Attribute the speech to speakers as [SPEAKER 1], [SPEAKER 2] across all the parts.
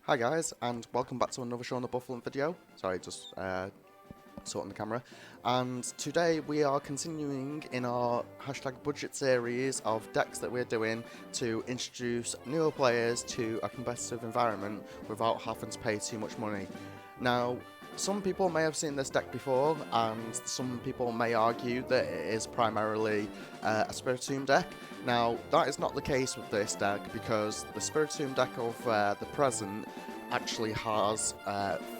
[SPEAKER 1] Hi guys, and welcome back to another Show on the Buffalo video. Sorry, just sorting the camera. And today we are continuing in our hashtag budget series of decks that we're doing to introduce newer players to a competitive environment without having to pay too much money. Now, some people may have seen this deck before, and some people may argue that it is primarily a Spiritomb deck. Now, that is not the case with this deck, because the Spiritomb deck of the present actually has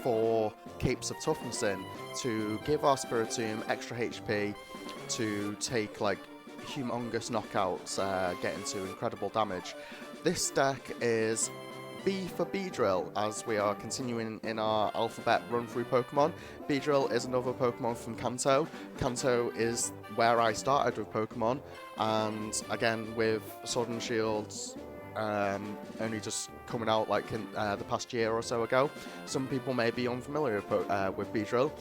[SPEAKER 1] 4 Capes of Toughness in to give our Spiritomb extra HP to take like humongous knockouts, get into incredible damage. This deck is B for Beedrill, as we are continuing in our alphabet run through Pokemon. Beedrill is another Pokemon from Kanto. Kanto is where I started with Pokemon, and again with Sword and Shields only just coming out like in the past year or so ago, some people may be unfamiliar with Beedrill.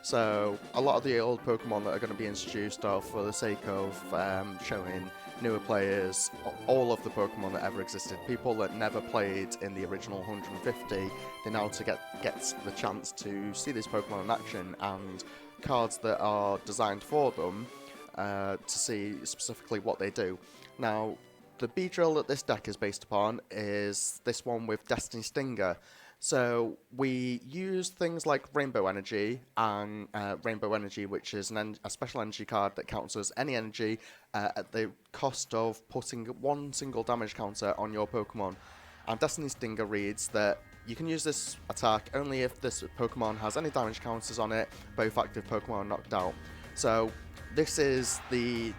[SPEAKER 1] So a lot of the old Pokemon that are going to be introduced are for the sake of showing newer players all of the Pokemon that ever existed. People that never played in the original 150, they now get the chance to see these Pokemon in action, and cards that are designed for them to see specifically what they do. Now, the Beedrill that this deck is based upon is this one with Destiny Stinger. So we use things like Rainbow Energy, and Rainbow Energy, which is a special energy card that counts as any energy at the cost of putting one single damage counter on your Pokemon. And Destiny Stinger reads that you can use this attack only if this Pokemon has any damage counters on it, both active Pokemon are knocked out. So this is the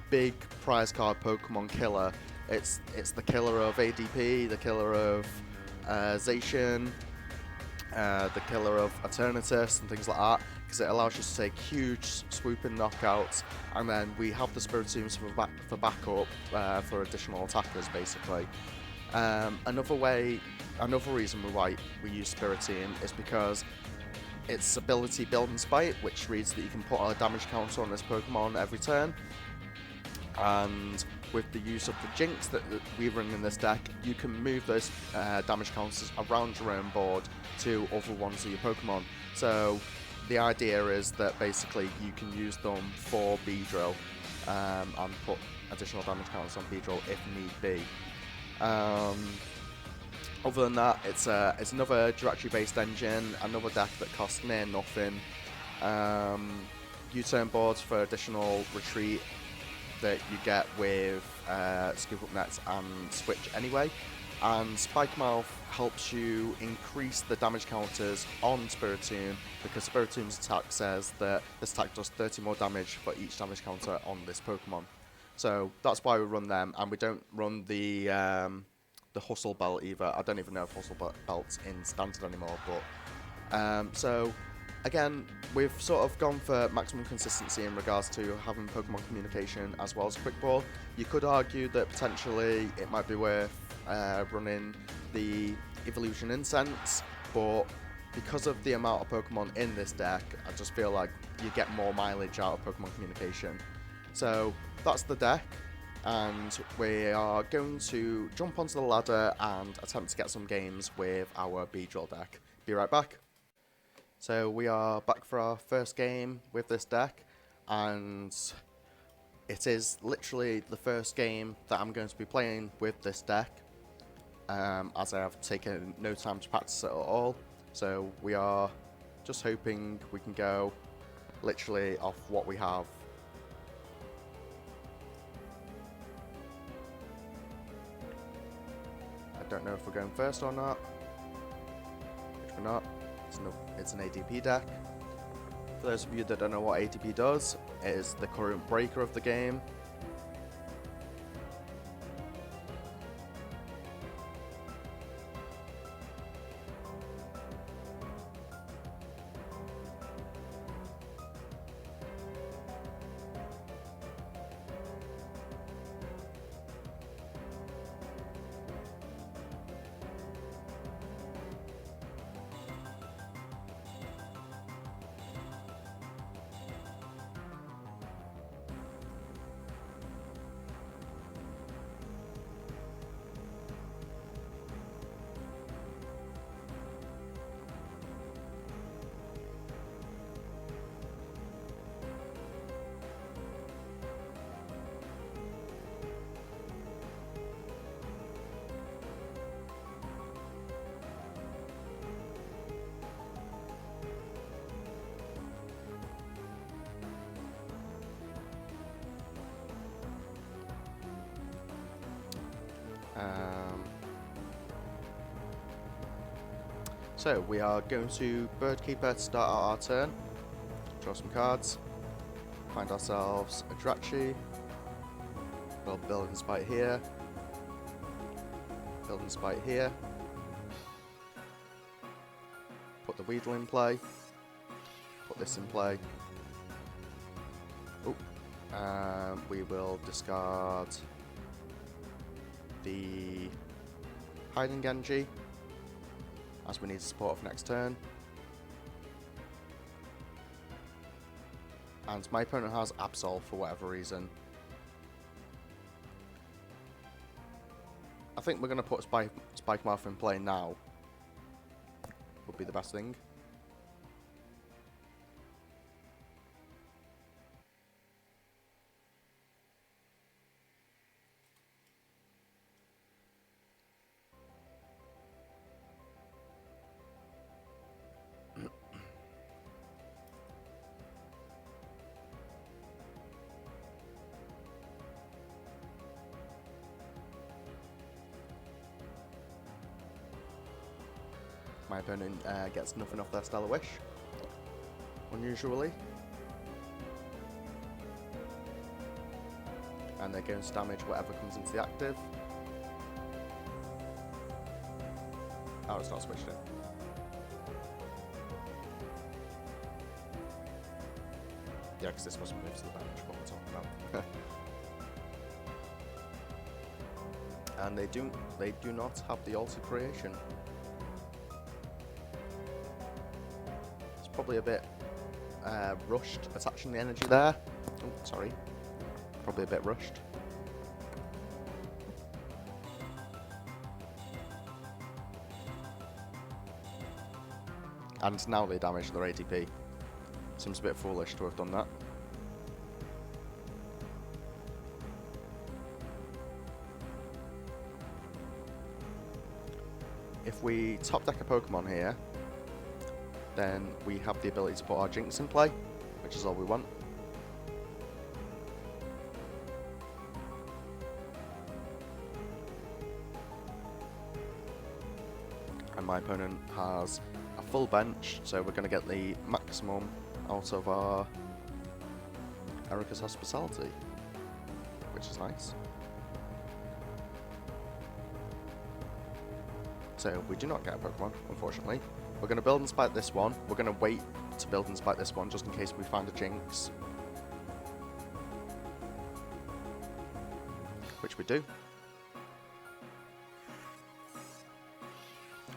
[SPEAKER 1] big prize card Pokemon killer. It's the killer of ADP, the killer of Zacian, the killer of Eternatus and things like that, because it allows you to take huge swooping knockouts, and then we have the Spiritombs for backup for additional attackers basically. Another reason why we use Spiritomb is because its ability Build and Spite, which reads that you can put a damage counter on this Pokemon every turn, and with the use of the Jinx that we run in this deck, you can move those damage counters around your own board to other ones of your Pokemon. So the idea is that basically you can use them for Beedrill and put additional damage counters on Beedrill if need be. Other than that, it's another directory based engine, another deck that costs near nothing. U-turn boards for additional retreat that you get with Scoop Up Nets and Switch anyway. And Spikemuth helps you increase the damage counters on Spiritomb, because Spiritomb's attack says that this attack does 30 more damage for each damage counter on this Pokemon. So that's why we run them, and we don't run the Hustle Belt either. I don't even know if Hustle Belt's in Standard anymore, but so again, we've sort of gone for maximum consistency in regards to having Pokemon communication as well as Quick Ball. You could argue that potentially it might be worth running the Evolution Incense, but because of the amount of Pokemon in this deck, I just feel like you get more mileage out of Pokemon communication. So that's the deck, and we are going to jump onto the ladder and attempt to get some games with our Beedrill deck. Be right back. So we are back for our first game with this deck, and it is literally the first game that I'm going to be playing with this deck, as I have taken no time to practice it at all. So we are just hoping we can go literally off what we have. I don't know if we're going first or not, which we're not. It's an ADP deck. For those of you that don't know what ADP does, it is the current breaker of the game. So we are going to Birdkeeper to start out our turn. Draw some cards. Find ourselves a Drachi. We'll build and spite here. Build and spite here. Put the Weedle in play. Put this in play. Oh, we will discard the Hiding Genji, as we need support for next turn. And my opponent has Absol for whatever reason. I think we're going to put Spikemuth in play now. Would be the best thing. My opponent gets nothing off their Stellar Wish, unusually. And they're going to damage whatever comes into the active. Oh, it's not switched in. Yeah, because this wasn't moved to the bench, what we're talking about. And they do not have the Alter Creation. Probably a bit rushed attaching the energy there. Oh, sorry. Probably a bit rushed. And now they damage their ATP. Seems a bit foolish to have done that. If we top deck a Pokemon here, then we have the ability to put our Jinx in play, which is all we want. And my opponent has a full bench, so we're going to get the maximum out of our Erica's Hospitality, which is nice. So we do not get a Pokemon, unfortunately. We're going to build and spite this one. We're going to wait to build and spite this one just in case we find a Jinx. Which we do.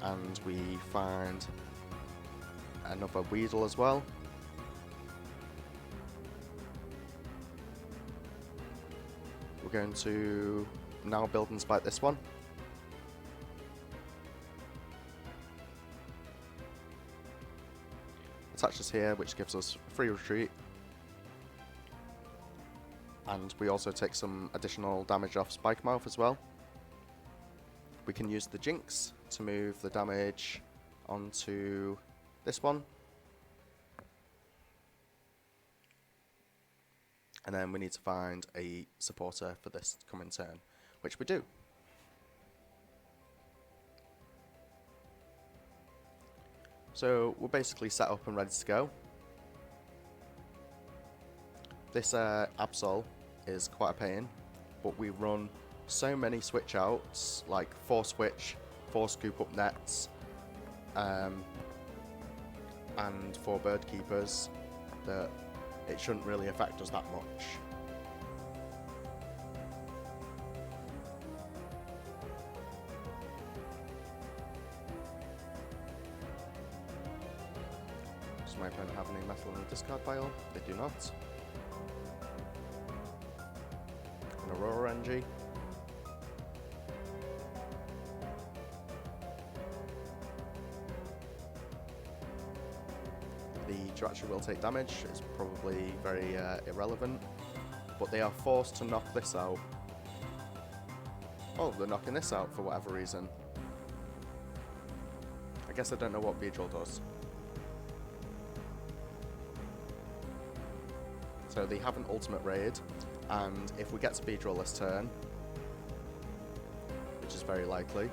[SPEAKER 1] And we find another Weedle as well. We're going to now build and spite this one. Attach this here, which gives us free retreat. And we also take some additional damage off Spikemuth as well. We can use the Jinx to move the damage onto this one. And then we need to find a supporter for this coming turn, which we do. So we're basically set up and ready to go. This Absol is quite a pain, but we run so many switch outs, like 4 switch, 4 scoop up nets, and 4 bird keepers, that it shouldn't really affect us that much. Does my opponent have any metal in the discard pile? They do not. An Aurora NG. The Drachi will take damage. It's probably very irrelevant, but they are forced to knock this out. Oh, they're knocking this out for whatever reason. I guess I don't know what Beedrill does. So they have an ultimate raid, and if we get to Beedrill this turn, which is very likely.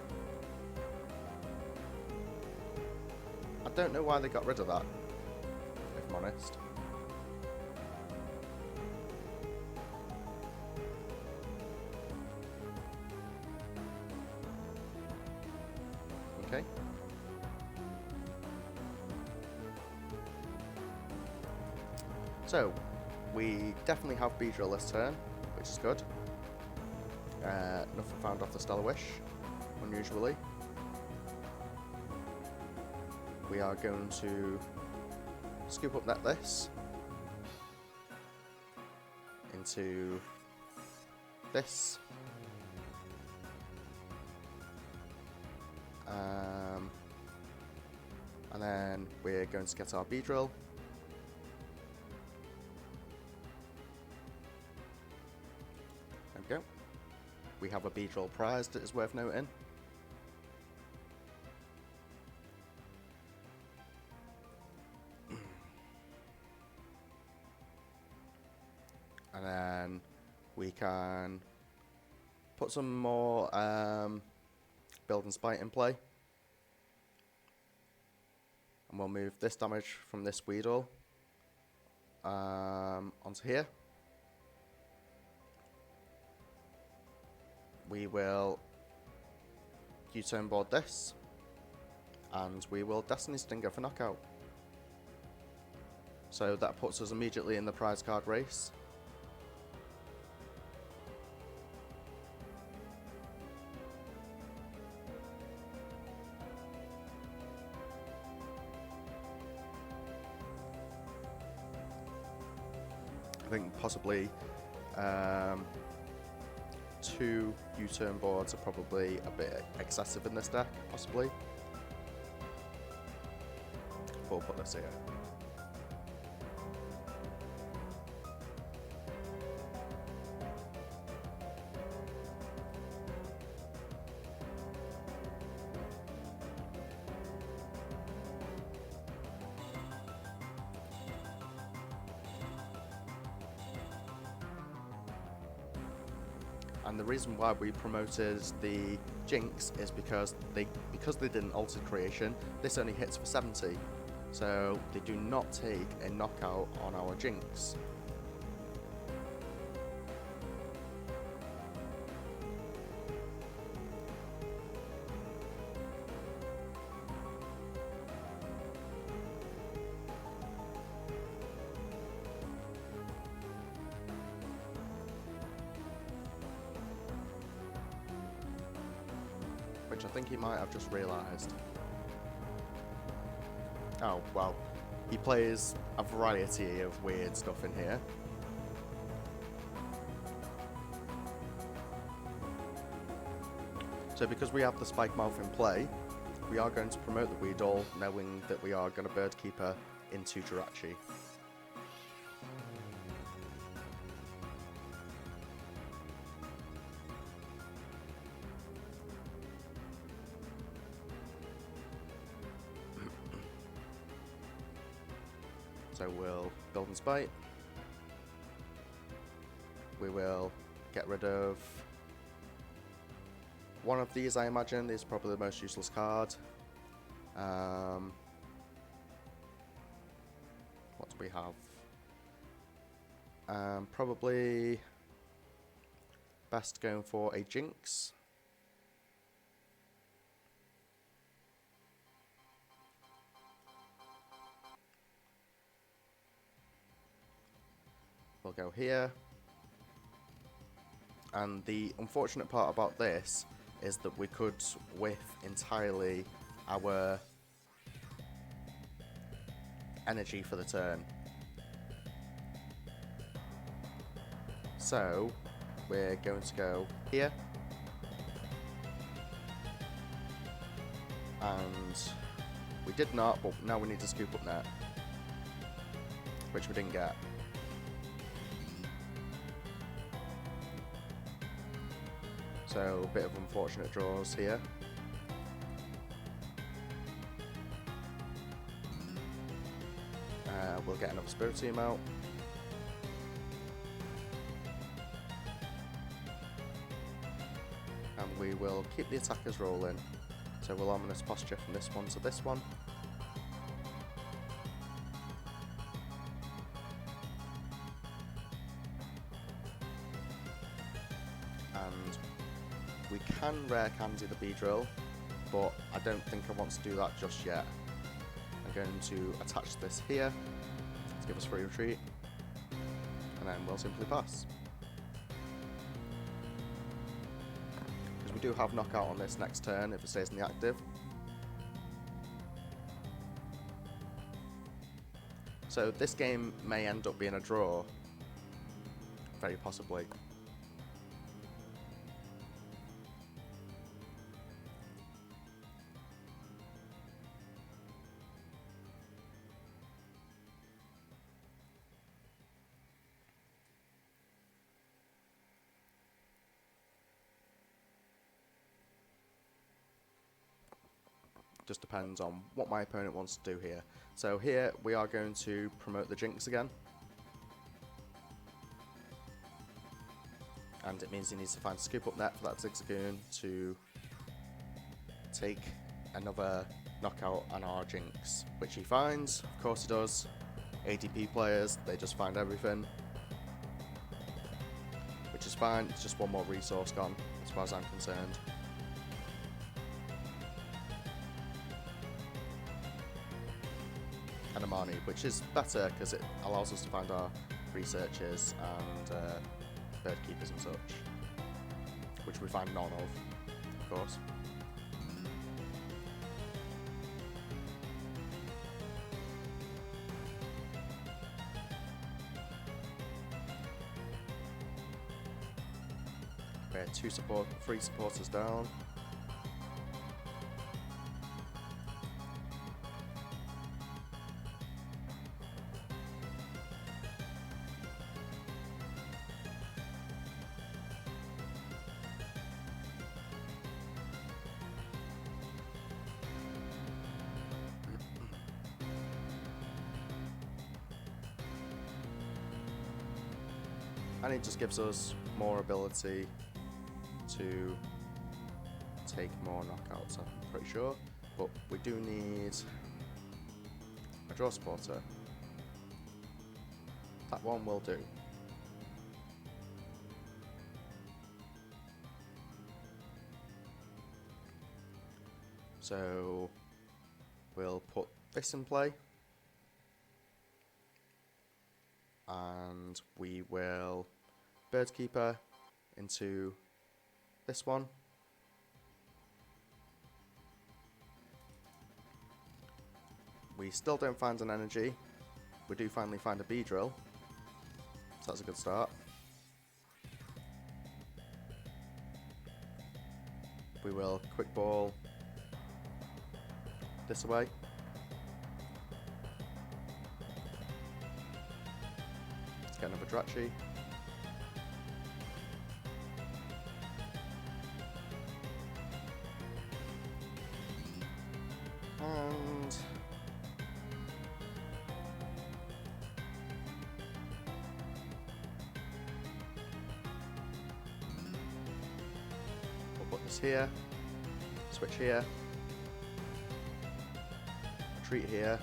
[SPEAKER 1] I don't know why they got rid of that, if I'm honest. Okay. So, we definitely have Beedrill this turn, which is good. Nothing found off the Stellar Wish, unusually. We are going to scoop up net this into this. And then we're going to get our Beedrill. There we go. We have a Beedrill prize that is worth noting. And then we can put some more Build and Spite in play. And we'll move this damage from this Weedle onto here. We will U-turn board this, and we will Destiny Stinger for knockout. So that puts us immediately in the prize card race. I think possibly 2 U-turn boards are probably a bit excessive in this deck, possibly. We'll put this here. And the reason why we promoted the Jinx is because they didn't alter creation, this only hits for 70. So they do not take a knockout on our Jinx. Which I think he might have just realised. Oh, well, he plays a variety of weird stuff in here. So because we have the Spikemuth in play, we are going to promote the Weedle, knowing that we are going to Bird Keeper into Jirachi. So we'll Build and Spite. We will get rid of one of these, I imagine. These are probably the most useless card. What do we have? Probably best going for a Jinx. We'll go here. And the unfortunate part about this is that we could whiff entirely our energy for the turn. So we're going to go here. And we did not, but now we need to scoop up net, which we didn't get. So a bit of unfortunate draws here. We'll get another Spiritomb out. And we will keep the attackers rolling. So we'll ominous posture from this one to this one. And we can rare candy the Beedrill, but I don't think I want to do that just yet. I'm going to attach this here to give us free retreat, and then we'll simply pass. Because we do have knockout on this next turn if it stays in the active. So this game may end up being a draw, very possibly. Just depends on what my opponent wants to do here. So here we are going to promote the Jinx again. And it means he needs to find a scoop up net for that Zigzagoon to take another knockout on our Jinx, which he finds. Of course he does. ADP players, they just find everything. Which is fine, it's just one more resource gone, as far as I'm concerned. And a Marnie, which is better because it allows us to find our researchers and bird keepers and such, which we find none of course. Okay, three supporters down. And it just gives us more ability to take more knockouts, I'm pretty sure. But we do need a draw supporter. That one will do. So we'll put this in play. And we will Birdkeeper into this one. We still don't find an energy. We do finally find a Beedrill, so that's a good start. We will quick ball this way. Let's get another Drachi. And we'll put this here, switch here, retreat here.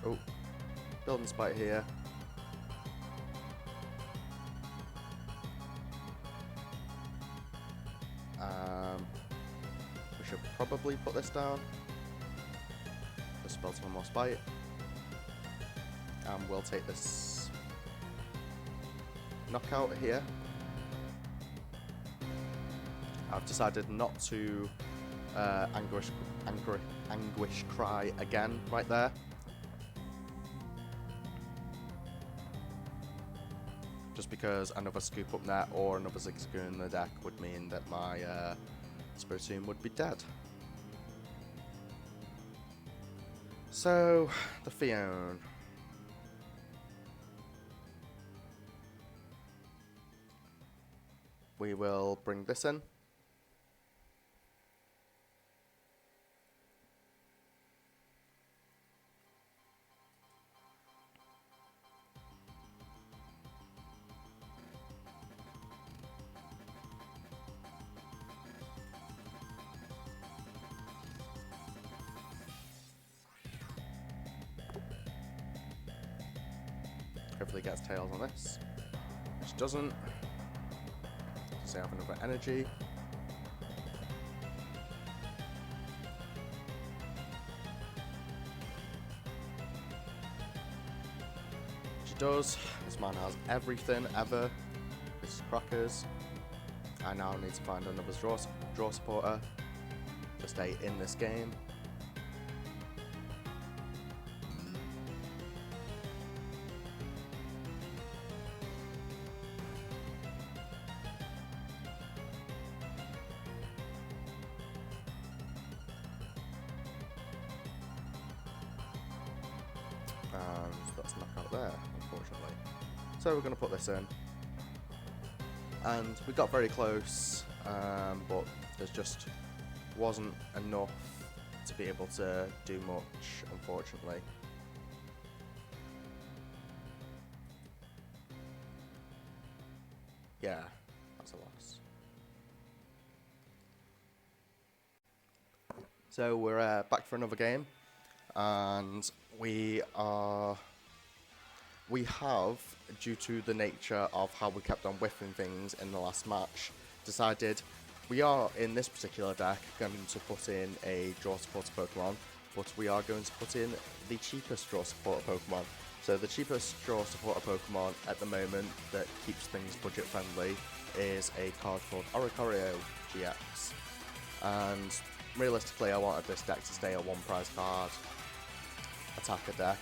[SPEAKER 1] Oh, building spite here. We should probably put this down. Just build some more spite. And we'll take this knockout here. I've decided not to anguish cry again right there. Just because another scoop up net or another Zigzagoon in the deck would mean that my Spiritomb would be dead. So, the Fion. We will bring this in. Hopefully it gets tails on this. Which doesn't. Does it have another energy? She does. This man has everything ever. This is crackers. I now need to find another draw supporter to stay in this game. And that's knock out there, unfortunately. So we're going to put this in. And we got very close, but there just wasn't enough to be able to do much, unfortunately. Yeah, that's a loss. So we're back for another game, and we have, due to the nature of how we kept on whiffing things in the last match, decided we are, in this particular deck, going to put in a draw supporter Pokemon, but we are going to put in the cheapest draw supporter Pokemon. So the cheapest draw supporter Pokemon at the moment that keeps things budget friendly is a card called Oricorio GX. And realistically, I wanted this deck to stay a one prize card attacker deck,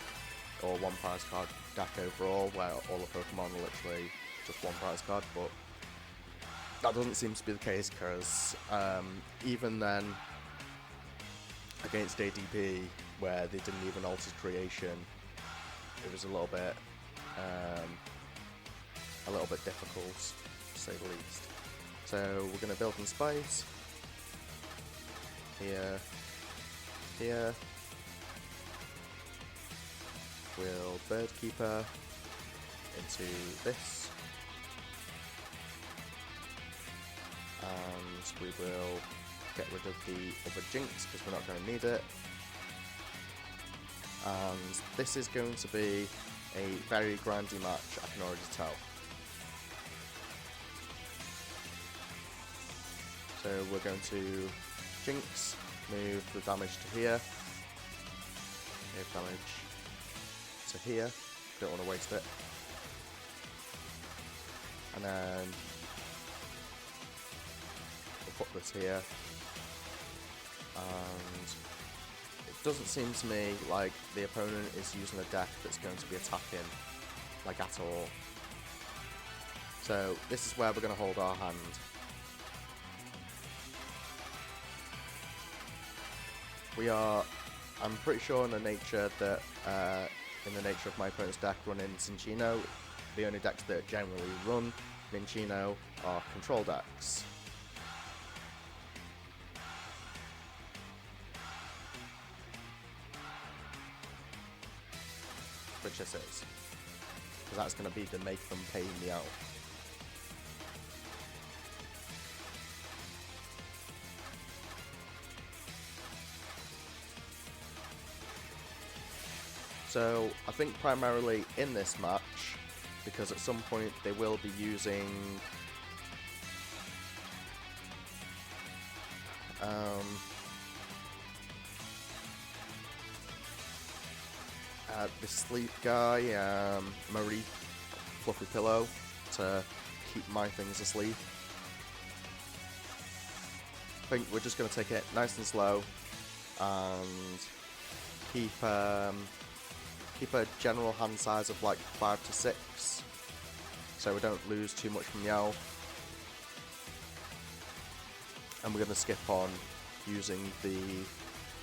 [SPEAKER 1] or one prize card deck overall, where all the Pokemon are literally just one prize card, but that doesn't seem to be the case, because even then, against ADP, where they didn't even alter creation, it was a little bit difficult, to say the least. So we're going to build in Spice, here, here. We'll Bird Keeper into this, and we will get rid of the other Jinx because we're not going to need it. And this is going to be a very grindy match, I can already tell. So we're going to Jinx, move the damage to here, move damage to here, don't want to waste it, and then we'll put this here, and it doesn't seem to me like the opponent is using a deck that's going to be attacking, like, at all. So this is where we're going to hold our hand. I'm pretty sure in the nature of my opponent's deck running Cinccino, the only decks that generally run Minccino are control decks. Which this is. Because that's going to be the make them pay me out. So I think primarily in this match, because at some point they will be using the sleep guy, Marie Fluffy Pillow, to keep my things asleep. I think we're just going to take it nice and slow and keep a general hand size of like 5 to 6, so we don't lose too much from Meowth. And we're going to skip on using the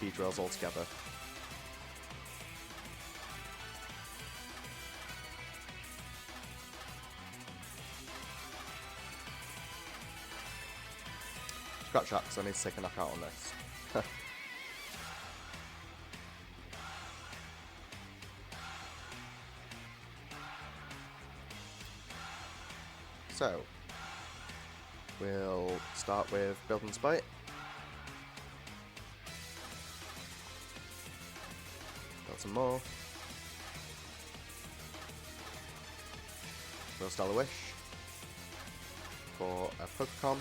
[SPEAKER 1] Beedrills altogether. Scratch that, because I need to take a knockout on this. So, we'll start with Build and Spite. Build some more. for a Stellar Wish, for a Pokecom.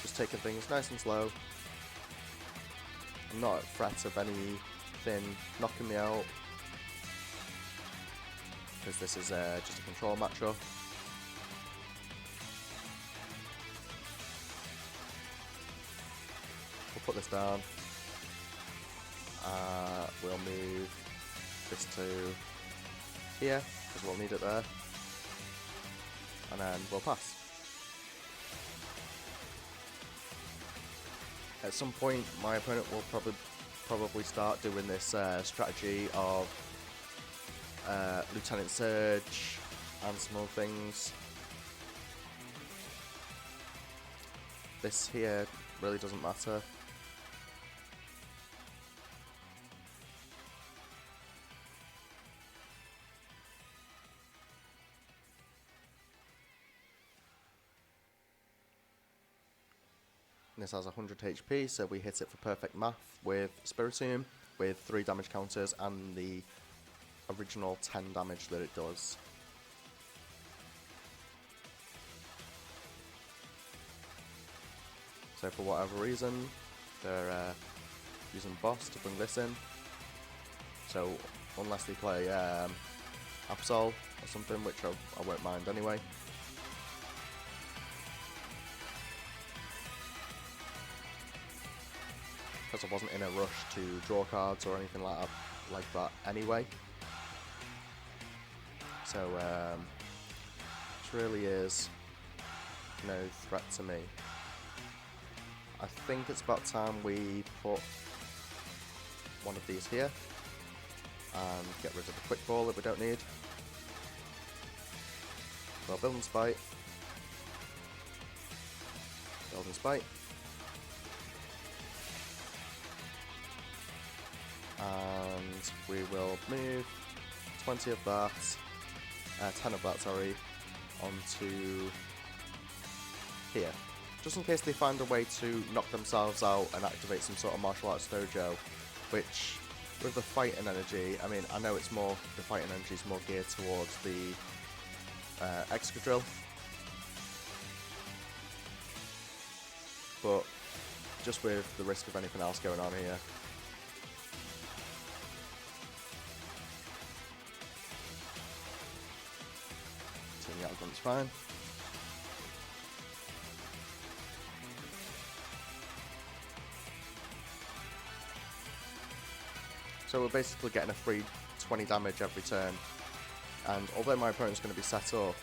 [SPEAKER 1] Just taking things nice and slow. I'm not at threat of anything knocking me out, because this is just a control matchup. We'll put this down. We'll move this to here, because we'll need it there. And then we'll pass. At some point, my opponent will probably start doing this strategy of Lieutenant Surge and some other things. This here really doesn't matter. This has 100 HP, so we hit it for perfect math with Spiritomb, with 3 damage counters and the original 10 damage that it does. So for whatever reason, they're using Boss to bring this in. So unless they play Absol or something, which I won't mind anyway. Because I wasn't in a rush to draw cards or anything like that anyway. So this really is no threat to me. I think it's about time we put one of these here and get rid of the quick ball that we don't need. Well, build and spite. Build and spite. And we will move 20 of that, 10 of that, sorry, onto here. Just in case they find a way to knock themselves out and activate some sort of martial arts dojo, which, with the fighting energy, I mean, I know it's more, the fighting energy is more geared towards the Excadrill, but just with the risk of anything else going on here. It's fine. So we're basically getting a free 20 damage every turn, and although my opponent's going to be set up,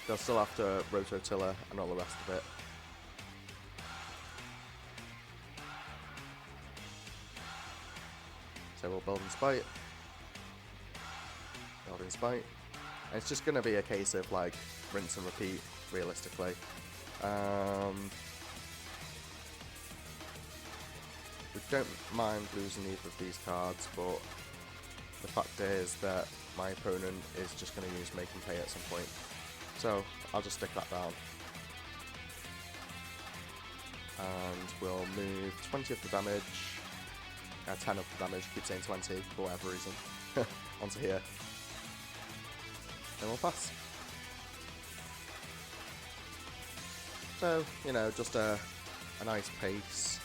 [SPEAKER 1] they'll still have to Rototiller and all the rest of it. So we'll build and spite. Build and spite. And it's just going to be a case of like rinse and repeat, realistically. We don't mind losing either of these cards, but the fact is that my opponent is just going to use Make and Pay at some point. So I'll just stick that down. And we'll move 20 of the damage, 10 of the damage, keep saying 20 for whatever reason, onto here. And we'll pass. So, you know, just a nice pace.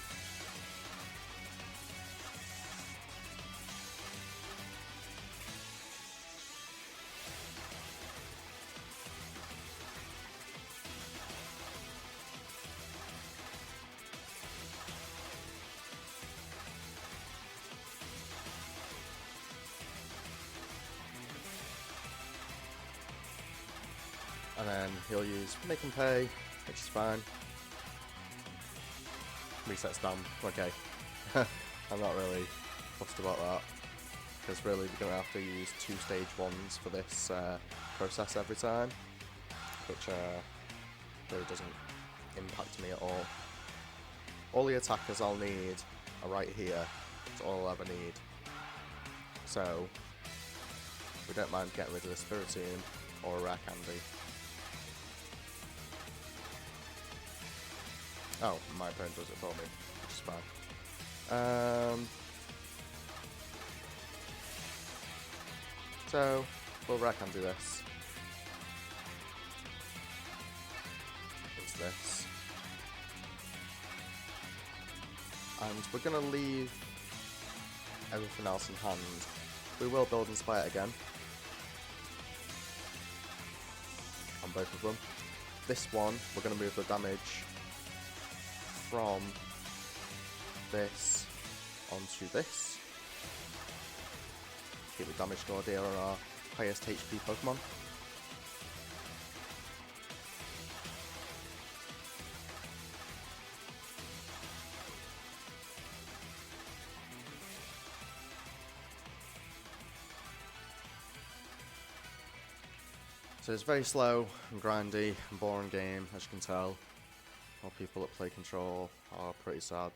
[SPEAKER 1] And then he'll use Make and Pay, which is fine. Resets down, okay. I'm not really fussed about that, because really we're going to have to use 2 stage 1s for this process every time, which really doesn't impact me at all. All the attackers I'll need are right here, that's all I'll ever need. So, we don't mind getting rid of the Spiritomb or a Rare Candy. Oh, my opponent does it for me, which is fine. So, we'll wreck and do this. What's this? And we're going to leave everything else in hand. We will build and spy it again. On both of them. This one, we're going to move the damage from this onto this. Keep the damage stored here on our highest HP Pokemon. So it's very slow and grindy and boring game, as you can tell. All people that play Control are pretty sad.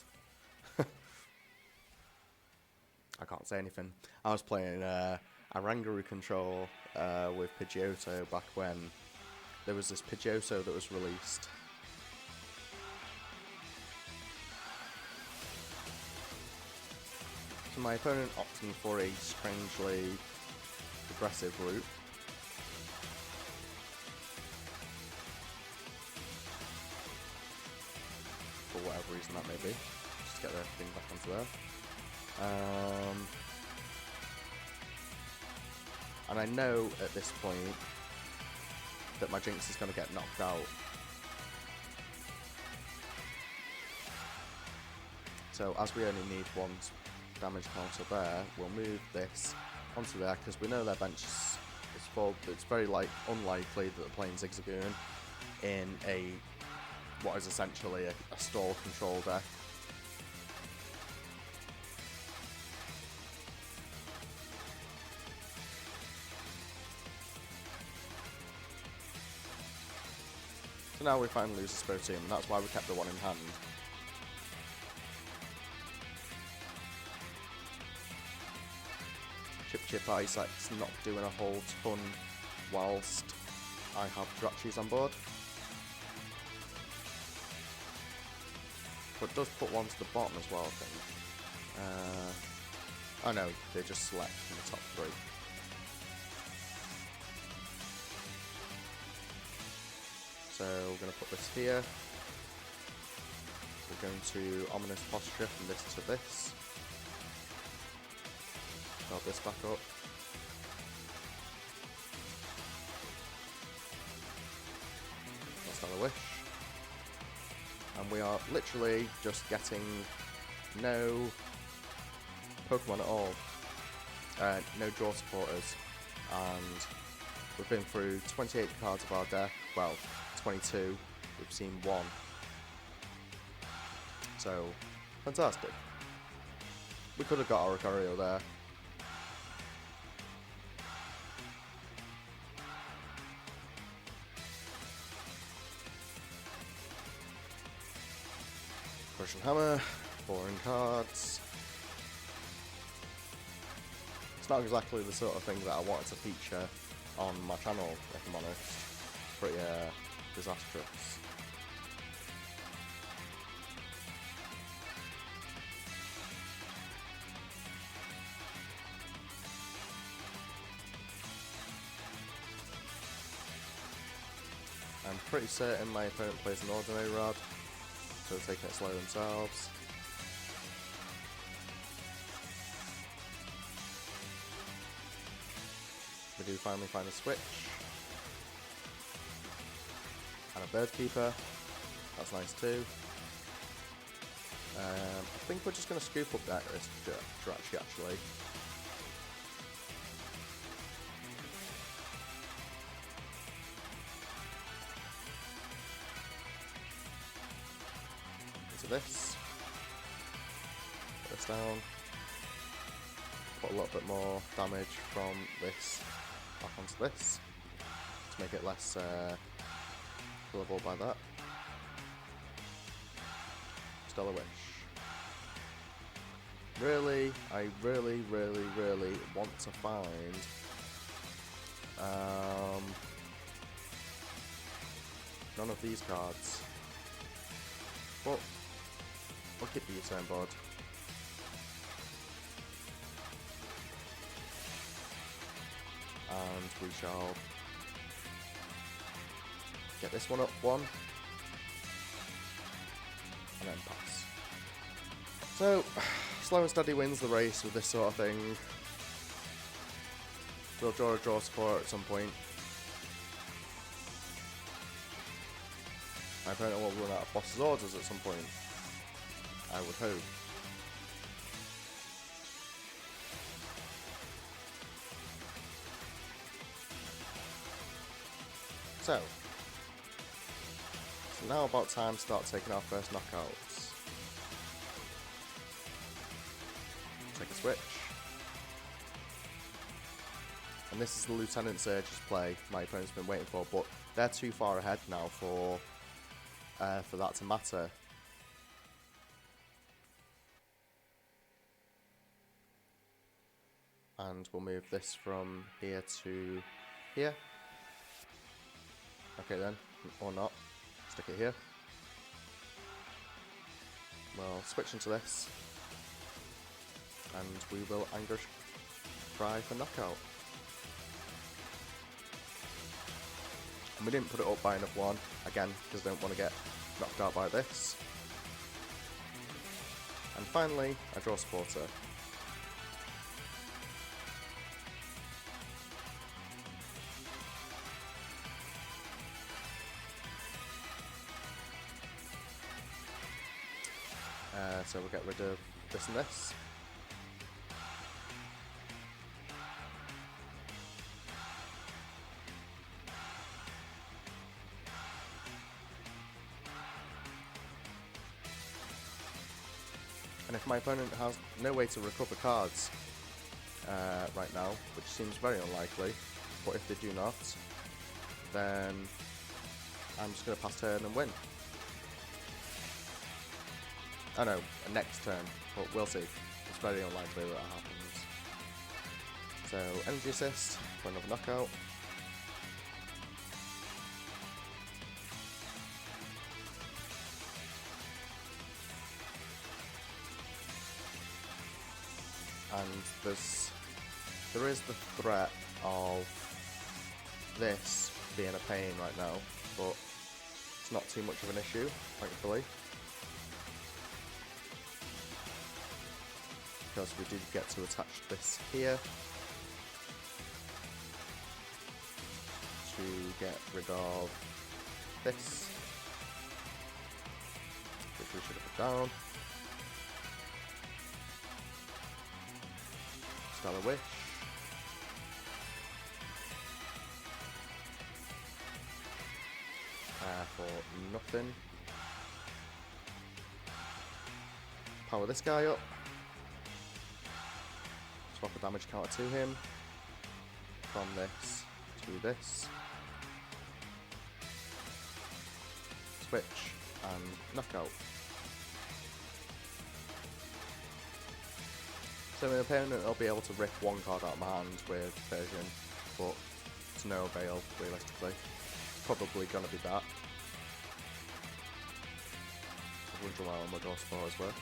[SPEAKER 1] I can't say anything. I was playing Arangaroo Control with Pidgeotto back when there was this Pidgeotto that was released. So my opponent opting for a strangely aggressive route. For whatever reason that may be. Just get the thing back onto there. And I know at this point that my Jinx is going to get knocked out. So as we only need one damage counter there, we'll move this onto there because we know their bench is full. It's very unlikely that they're playing Zigzagoon in what is essentially a stall control deck. So now we finally lose the Spiritomb, and that's why we kept the one in hand. Chip Isaac's not doing a whole ton whilst I have Drachis on board. But it does put one to the bottom as well, I think. Oh no, they just select from the top three. So we're going to put this here. We're going to Ominous Posture from this to this. Build this back up. Let's have a wish. And we are literally just getting no Pokemon at all. No draw supporters. And we've been through 28 cards of our deck. Well, 22. We've seen one. So, fantastic. We could have got Oricorio there. Crushing Hammer, boring cards. It's not exactly the sort of thing that I wanted to feature on my channel, if I'm honest. Pretty disastrous. I'm pretty certain my opponent plays an Ordinary Rod. So they're taking it slow themselves. We do finally find a switch. And a Bird Keeper. That's nice too. I think we're just going to scoop up this Jirachi actually. This. Put this down. Put a little bit more damage from this back onto this to make it less killable by that. Stellar Wish. Really, I really want to find none of these cards. But we'll keep the U-turn board. and we shall get this one up one, and then pass. So, slow and steady wins the race with this sort of thing. We'll draw a draw support at some point. My opponent will run out of boss's orders at some point, I would hope. So now about time to start taking our first knockouts. Take a switch. And this is the Lieutenant Surge's play my opponent's been waiting for, but they're too far ahead now for that to matter. And we'll move this from here to here. Okay then, or not. Stick it here. We'll switch into this. And we will anger try for knockout. And we didn't put it up by enough one, again, because I don't want to get knocked out by this. And finally, I draw supporter. So we'll get rid of this and this. And if my opponent has no way to recover cards right now, which seems very unlikely, but if they do not, then I'm just going to pass turn and win. I know, next turn, but we'll see. It's very unlikely that happens. So, energy assist for another knockout. And there is the threat of this being a pain right now, but it's not too much of an issue, thankfully. Because we did get to attach this here to get rid of this, which we should have put down. Stellar Wish. For nothing. Power this guy up. Swap a damage counter to him. From this to this. Switch and knockout. So my opponent will be able to rip one card out of my hand with Version, but to no avail, realistically. It's probably going to be that. I wonder why my draw support as well.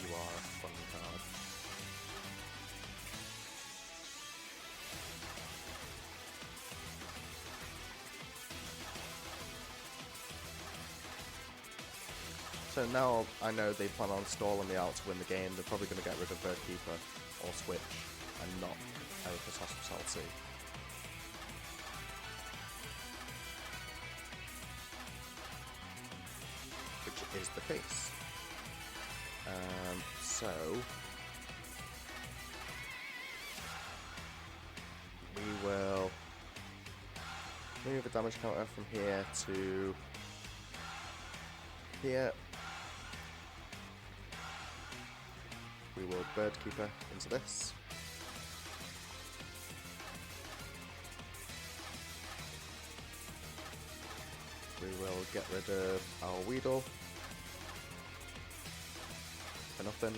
[SPEAKER 1] You are a fun card. So now I know they plan on stalling me out to win the game. They're probably going to get rid of Birdkeeper or Switch and not Erica's Hospitality. Which is the case. So we will move the damage counter from here to here. We will Birdkeeper into this. We will get rid of our Weedle. For nothing.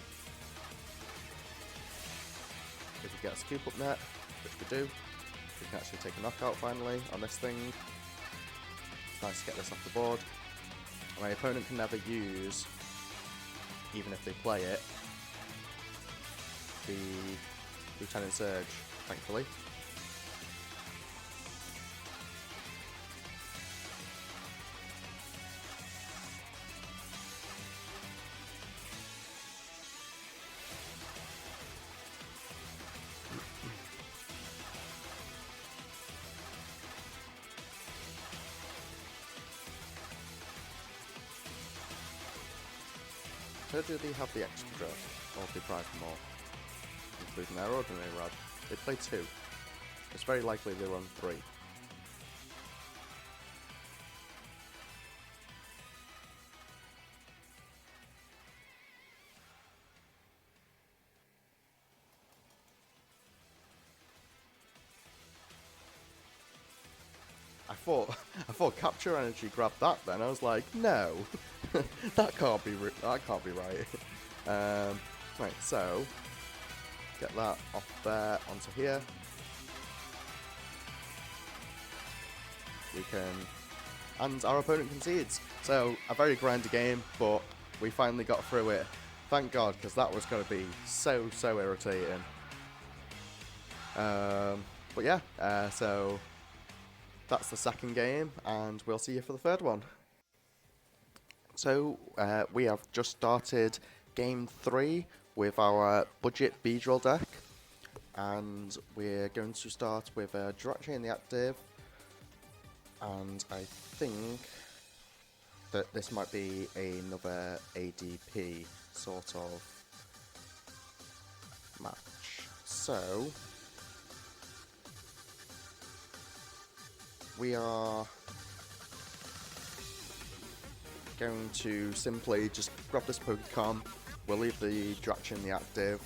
[SPEAKER 1] If we get a scoop up net, which we do. We can actually take a knockout finally on this thing. It's nice to get this off the board. My opponent can never use, even if they play it, the Lieutenant Surge, thankfully. So do they have the extra, or do they prize more? Including their ordinary rod. They play 2. It's very likely they run 3. I thought Capture Energy grabbed that. Then I was like, no, that can't be right. Right, so get that off there onto here. We can, and our opponent concedes. So a very grindy game, but we finally got through it. Thank God, because that was going to be so irritating. But yeah, so that's the second game, and we'll see you for the third one. So we have just started game 3 with our budget Beedrill deck, and we're going to start with Jirachi in the active, and I think that this might be another ADP sort of match. So we are going to simply just grab this Pokecom. We'll leave the Jirachi in the active.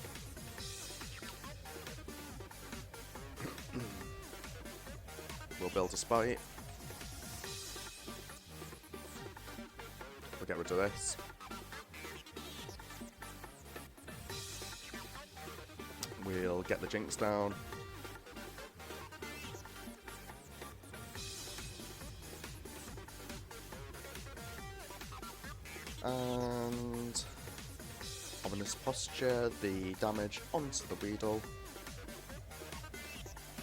[SPEAKER 1] We'll build a Spite. We'll get rid of this. We'll get the Jinx down. And Ominous Posture, the damage onto the Beedrill.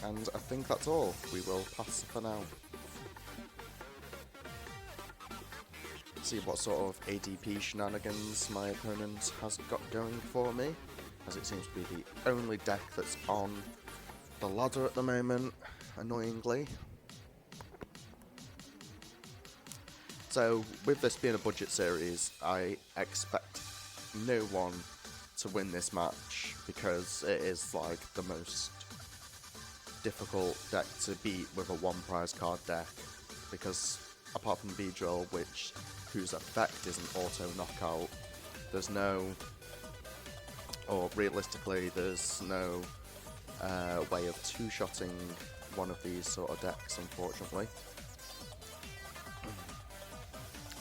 [SPEAKER 1] And I think that's all. We will pass for now. See what sort of ADP shenanigans my opponent has got going for me, as it seems to be the only deck that's on the ladder at the moment, annoyingly. So, with this being a budget series, I expect no one to win this match, because it is like the most difficult deck to beat with a 1 prize card deck, because apart from Beedrill, whose effect is an auto knockout, there's no, or realistically there's no way of two-shotting one of these sort of decks, unfortunately.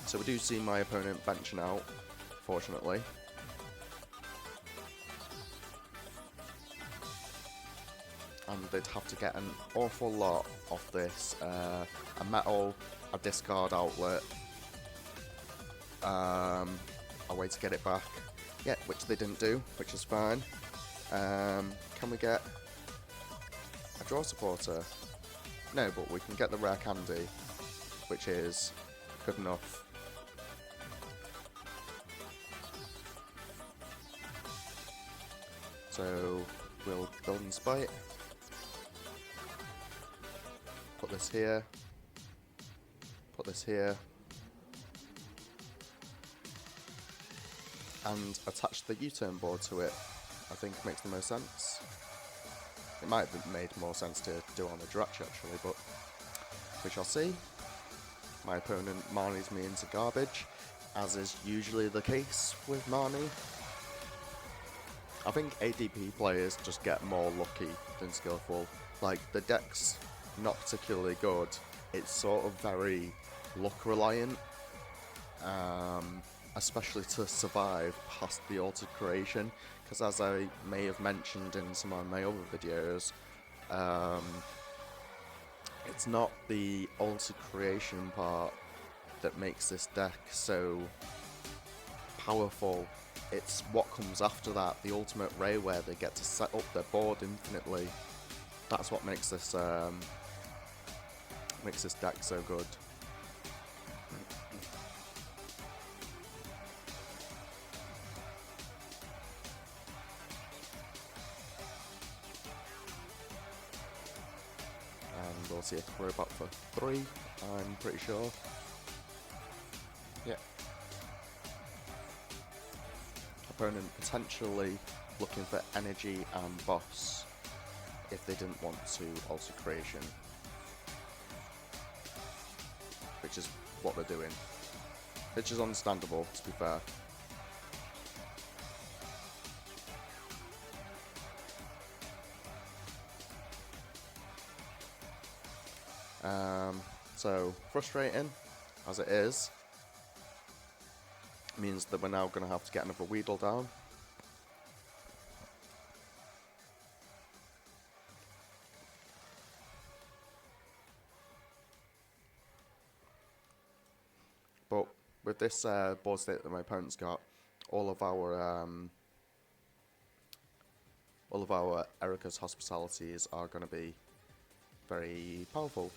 [SPEAKER 1] So we do see my opponent benching out, fortunately. And they'd have to get an awful lot off this. A metal, a discard outlet, a way to get it back. Yeah, which they didn't do, which is fine. Can we get a draw supporter? No, but we can get the rare candy, which is good enough. So we'll build and Spite. Put this here. Put this here. And attach the U-turn board to it. I think makes the most sense. It might have made more sense to do it on the Jirachi actually, but we shall see. My opponent Marnies me into garbage, as is usually the case with Marnie. I think ADP players just get more lucky than skillful. Like, the deck's not particularly good. It's sort of very luck reliant, especially to survive past the altered creation, because as I may have mentioned in some of my other videos, it's not the altar creation part that makes this deck so powerful. It's what comes after that, the ultimate ray where they get to set up their board infinitely. That's what makes this deck so good. And we'll see if we're about for 3, I'm pretty sure. Yeah. Opponent potentially looking for energy and boss if they didn't want to alter creation, which is what they're doing, which is understandable, to be fair. So frustrating as it is, means that we're now going to have to get another Weedle down. But with this board state that my opponent's got, all of our Erica's hospitalities are going to be very powerful.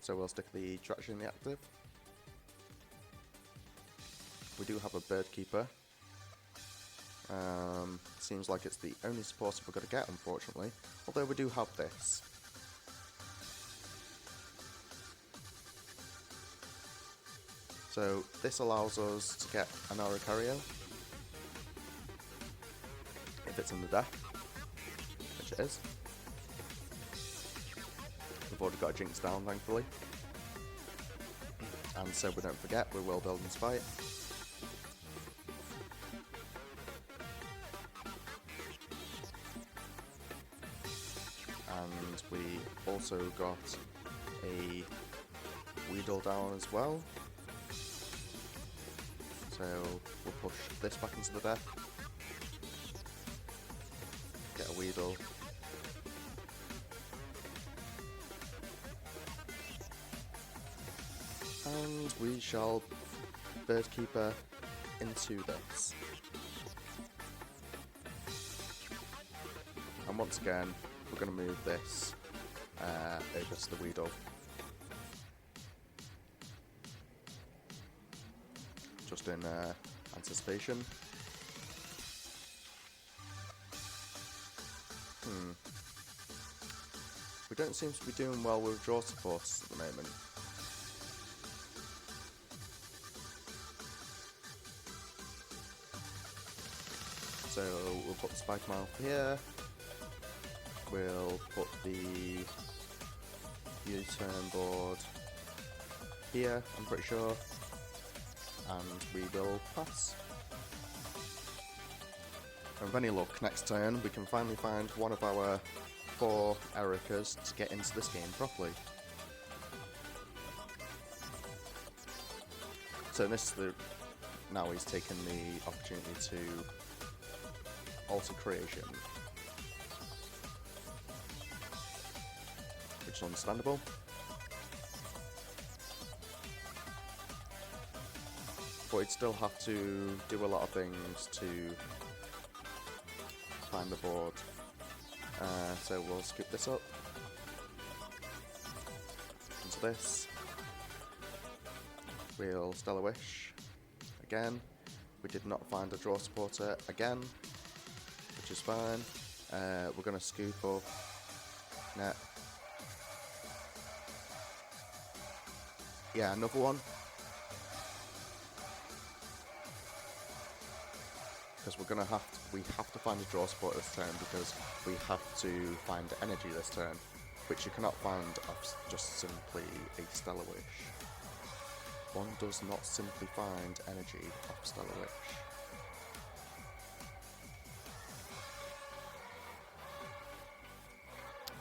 [SPEAKER 1] So we'll stick the Traction in the active. We do have a Bird Keeper. Seems like it's the only support we're going to get, unfortunately. Although we do have this. So this allows us to get an Oricario if it's in the deck, which it is. We've already got a Jinx down, thankfully. And so we don't forget, we will build in Spite. And we also got a Weedle down as well. So we'll push this back into the deck. Get a Weedle. And we shall Bird Keeper into this. And once again, we're going to move this over to the Weedle. Just in anticipation. We don't seem to be doing well with draw supports at the moment. So we'll put the Spikemuth here. We'll put the U-turn board here, I'm pretty sure. And we will pass. And with any luck, next turn we can finally find one of our 4 Ericas to get into this game properly. So this is now he's taken the opportunity to alter creation, which is understandable. But he'd still have to do a lot of things to find the board. So we'll scoop this up into this. We'll Stellar Wish again. We did not find a draw supporter again, which is fine. We're going to scoop up net. Yeah, another one. Because we have to find a draw support this turn, because we have to find energy this turn, which you cannot find off just simply a Stellar Wish. One does not simply find energy off Stellar Wish.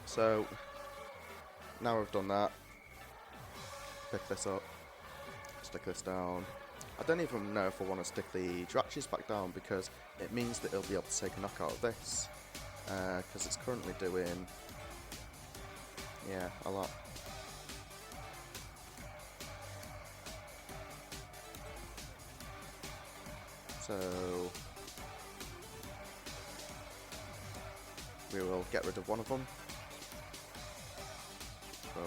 [SPEAKER 1] So now we've done that, pick this up, stick this down, I don't even know if I want to stick the Drachis back down, because it means that he'll be able to take a knockout of this. Because it's currently doing, yeah, a lot. So we will get rid of one of them. So,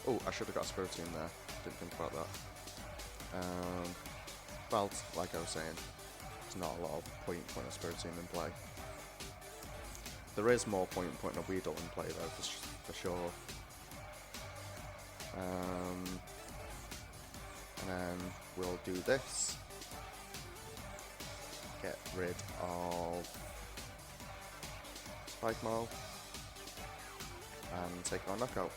[SPEAKER 1] oh, I should have got a Spiritomb there. Didn't think about that. Well, like I was saying, there's not a lot of point putting a Spiritomb in play. There is more point putting a Beedrill in play though, for sure. And then we'll do this. Get rid of Spikemuth and take our knockout.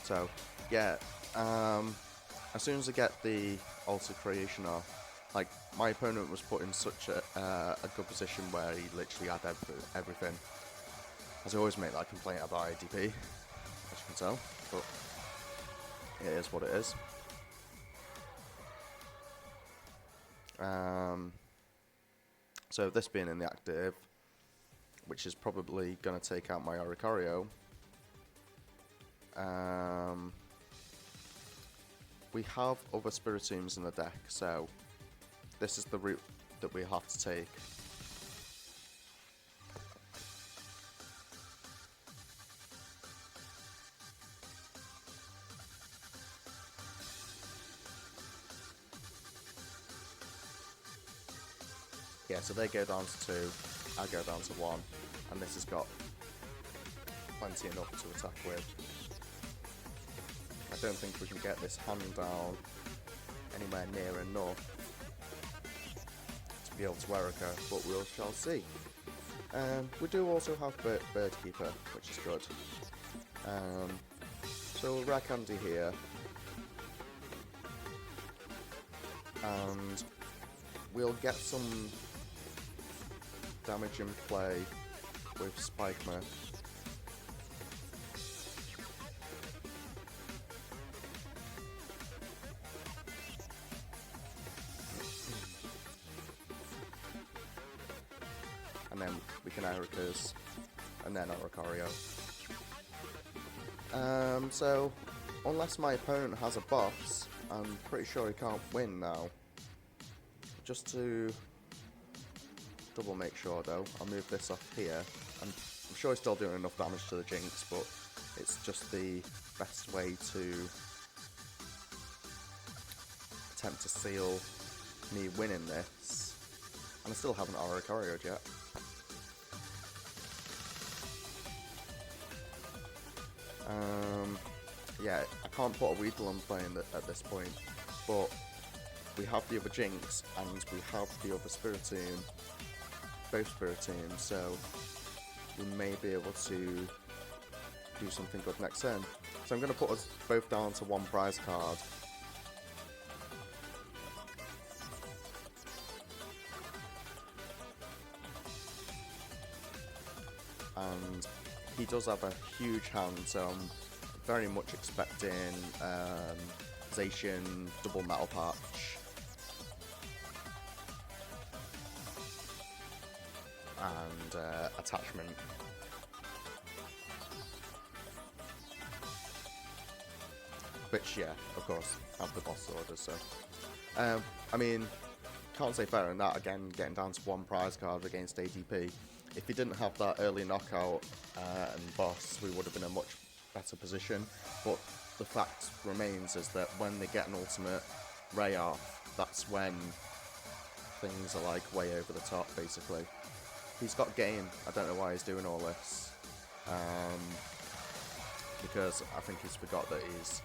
[SPEAKER 1] So, yeah, as soon as I get the Altar Creation off, like, my opponent was put in such a good position where he literally had everything. As I always make that complaint about ADP, as you can tell, but it is what it is. So this being in the active, which is probably going to take out my Oricorio, we have other Spiritombs in the deck, so this is the route that we have to take. Yeah, so they go down to 2, I go down to 1, and this has got plenty enough to attack with. I don't think we can get this hand down anywhere near enough to be able to Erica, but we shall see. We do also have Birdkeeper, which is good. So Rare Candy here, and we'll get some damage in play with Spikemuth. And then we can Ericas, and then Oricorio. So, unless my opponent has a boss, I'm pretty sure he can't win now. Just to double make sure though, I'll move this off here. I'm sure he's still doing enough damage to the Jinx, but it's just the best way to attempt to seal me winning this. And I still haven't Oricorio'd yet. Yeah, I can't put a Weedle on playing at this point, but we have the other Jinx and we have the other Spiritomb, both Spiritombs, so we may be able to do something good next turn. So I'm going to put us both down to 1 prize card. And he does have a huge hand, so I'm very much expecting Zacian, double Metal Patch, and attachment. Which, yeah, of course, have the boss orders, so. I mean, can't say fairer than that, again, getting down to 1 prize card against ADP. If he didn't have that early knockout and boss, we would have been in a much better position. But the fact remains is that when they get an ultimate Ray off, that's when things are like way over the top, basically. He's got game. I don't know why he's doing all this. Because I think he's forgot that he's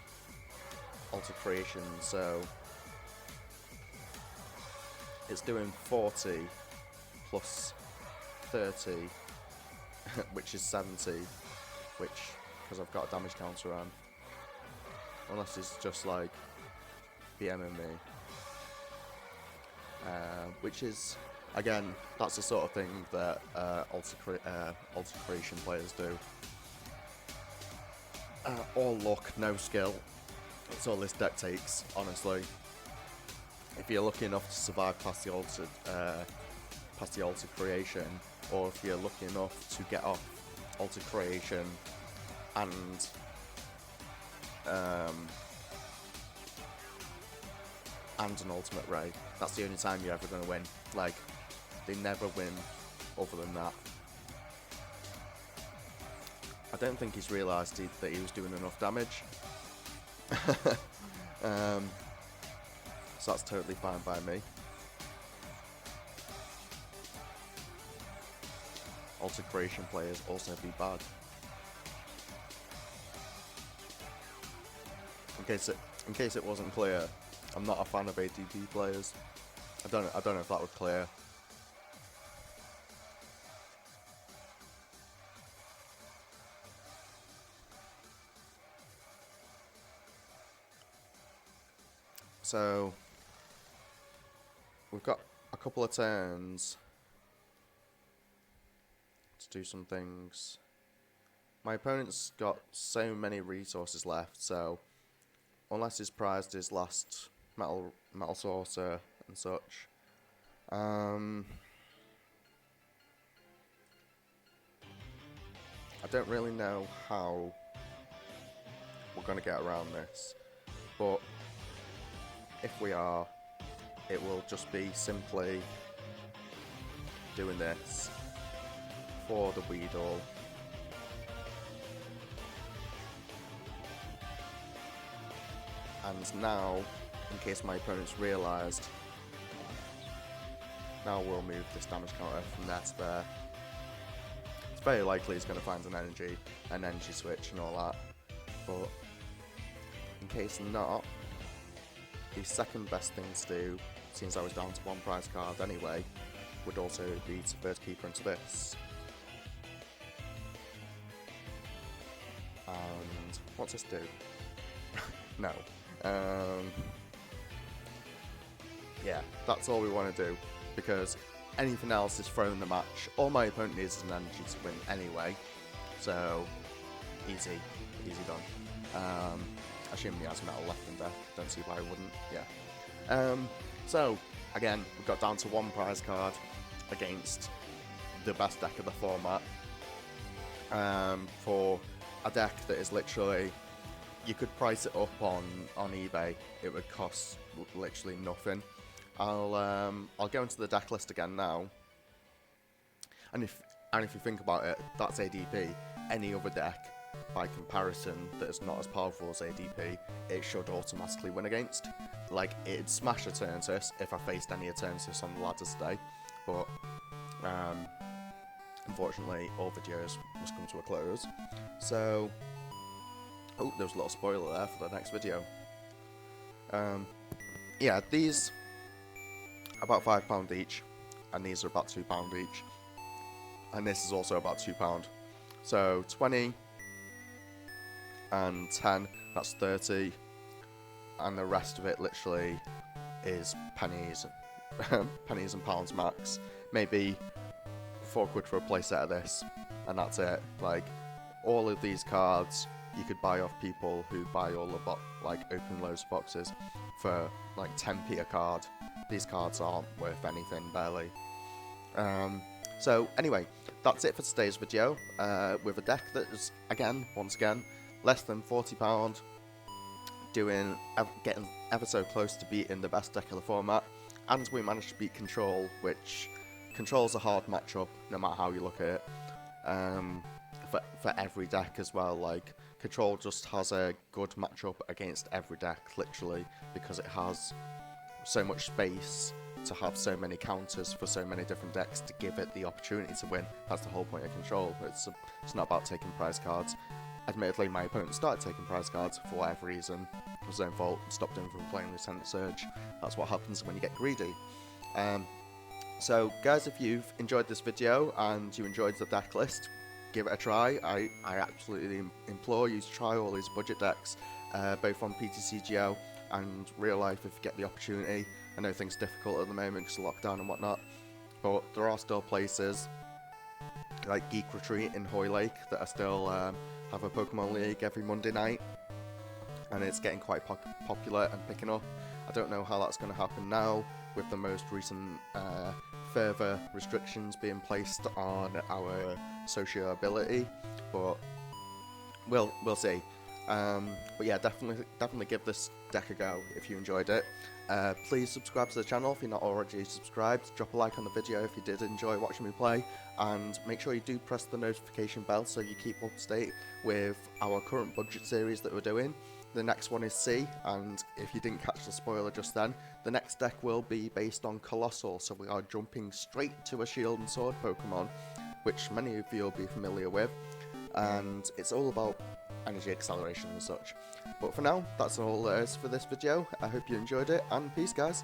[SPEAKER 1] Altar Creation, so it's doing 40 plus 30, which is 70, which, because I've got a damage counter on, unless it's just like BMing me, which is, again, that's the sort of thing that Altar Creation players do. All luck, no skill. That's all this deck takes, honestly. if you're lucky enough to survive past the altered creation, or if you're lucky enough to get off altered creation and an ultimate ray, that's the only time you're ever going to win. Like, they never win other than that. I don't think he's realised that he was doing enough damage. So that's totally fine by me. Altered creation players also be bad. In case it wasn't clear, I'm not a fan of ADP players. I don't know if that was clear. So we've got a couple of turns to do some things. My opponent's got so many resources left, so unless he's prized his last metal saucer and such, I don't really know how we're going to get around this, but if we are, it will just be simply doing this for the Beedrill. And now, in case my opponent's realised, now we'll move this damage counter from there to there. It's very likely he's going to find an energy switch and all that, but in case not, the second best thing to do, since I was down to one prize card anyway, would also be to Bird Keeper into this. And what's this do? No. Yeah, that's all we want to do, because anything else is thrown in the match. All my opponent needs is an energy to win anyway, so easy done. Assuming he has metal left in there, don't see why he wouldn't. Yeah. So again, we've got down to one prize card against the best deck of the format. For a deck that is literally, you could price it up on eBay, it would cost literally nothing. I'll go into the deck list again now, and if you think about it, that's ADP. Any other deck, by comparison, that is not as powerful as ADP, it should automatically win against. Like, it'd smash Eternatus if I faced any Eternatus on the ladder today, but unfortunately all videos must come to a close. So, oh, there's a little spoiler there for the next video. Yeah, these are about £5 each, and these are about £2 each, and this is also about £2. So 20 and 10, that's 30, and the rest of it literally is pennies, pennies and pounds max. Maybe £4 for a playset of this, and that's it. Like, all of these cards you could buy off people who buy all the open loads of boxes for like 10p a card. These cards aren't worth anything, barely. So anyway, that's it for today's video, with a deck that is, once again, less than £40, getting ever so close to beating the best deck of the format, and we managed to beat Control, which Control's a hard matchup no matter how you look at it, for every deck as well. Like, Control just has a good matchup against every deck, literally, because it has so much space to have so many counters for so many different decks to give it the opportunity to win. That's the whole point of Control. It's not about taking prize cards. Admittedly, my opponent started taking prize cards for whatever reason. It was his own fault. Stopped him from playing Lieutenant Surge. That's what happens when you get greedy. So guys, if you've enjoyed this video and you enjoyed the deck list, give it a try. I absolutely implore you to try all these budget decks, both on PTCGO and real life if you get the opportunity. I know things are difficult at the moment because of lockdown and whatnot, but there are still places like Geek Retreat in Hoy Lake that are still have a Pokemon League every Monday night, and it's getting quite popular and picking up. I don't know how that's going to happen now with the most recent further restrictions being placed on our sociability, but we'll see. But yeah, definitely give this deck a go if you enjoyed it. Please subscribe to the channel if you're not already subscribed. Drop a like on the video if you did enjoy watching me play, and make sure you do press the notification bell so you keep up to date with our current budget series that we're doing. The next one is C, and if you didn't catch the spoiler just then, the next deck will be based on Colossal, so we are jumping straight to a Shield and Sword Pokemon, which many of you will be familiar with, and it's all about energy acceleration and such. But for now, that's all there is for this video. I hope you enjoyed it, and peace guys!